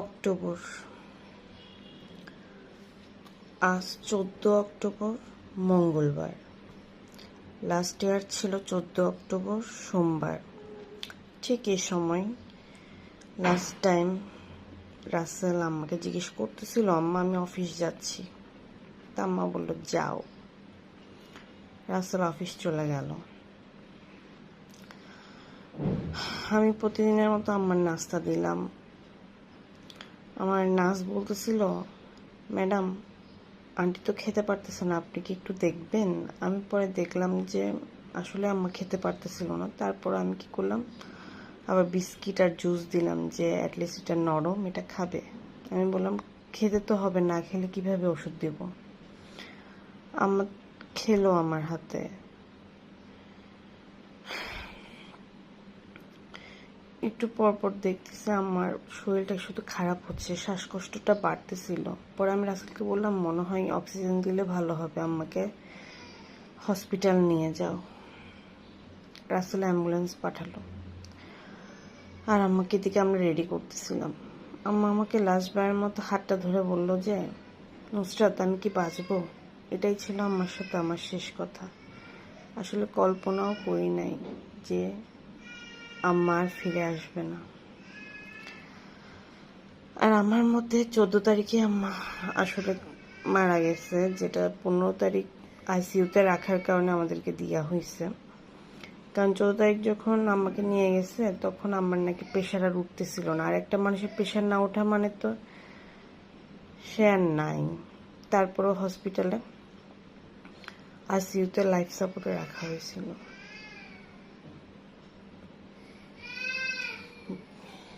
October, আজ 14 October মঙ্গলবার। Last year ছিল 14 অক্টোবর সোমবার। ঠিক এই সময় লাস্ট টাইম রাসেল আম্মাকে জিজ্ঞেস করতেছিল, আম্মা আমি অফিস যাচ্ছি। তা আম্মা বলল যাও। রাসেল অফিস চলে গেল। আমি প্রতিদিনের মতো আম্মার নাস্তা দিলাম। আমার নার্স বলতেছিল, ম্যাডাম আন্টি তো খেতে পারতেছে না, আপনি কি একটু দেখবেন? আমি পরে দেখলাম যে আসলে আম্মা খেতে পারতেছিল না। তারপর আমি কি করলাম, আবার বিস্কিট আর জুস দিলাম যে অ্যাটলিস্ট এটা নরম, এটা খাবে। আমি বললাম খেতে তো হবে, না খেলে কিভাবে ওষুধ দেব। আম্মা খেলো আমার হাতে। একটু পরপর দেখতেছে আমার শরীরটা শুধু খারাপ হচ্ছে, শ্বাসকষ্টটা বাড়তেছিল। পরে আমি রাসেলকে বললাম মনে হয় অক্সিজেন দিলে ভালো হবে, আম্মাকে হসপিটাল নিয়ে যাও। রাসেল অ্যাম্বুলেন্স পাঠালো আর আম্মাকে দিকে আমরা রেডি করতেছিলাম। আম্মা আমাকে লাস্টবারের মতো হাতটা ধরে বলল যে নুসরাত আমি কি বাঁচবো। এটাই ছিল আম্মার সাথে আমার শেষ কথা। আসলে কল্পনাও করি নাই যে আম্মা আর ফিরে আসবে না। আর আমার মধ্যে 14 তারিখে আম্মা আসলে মারা গেছে, যেটা 15 তারিখ আইসিইউতে রাখার কারণে আমাদেরকে দেওয়া হয়েছে। কারণ 14 তারিখ যখন আম্মাকে নিয়ে গেছে তখন আমার নাকি প্রেশার আর উঠতেছিল না। আর একটা মানুষের প্রেশার না ওঠা মানে তো সে আর নাই। তারপরও হসপিটালে আইসিইউতে লাইফ সাপোর্টে রাখা হয়েছিল।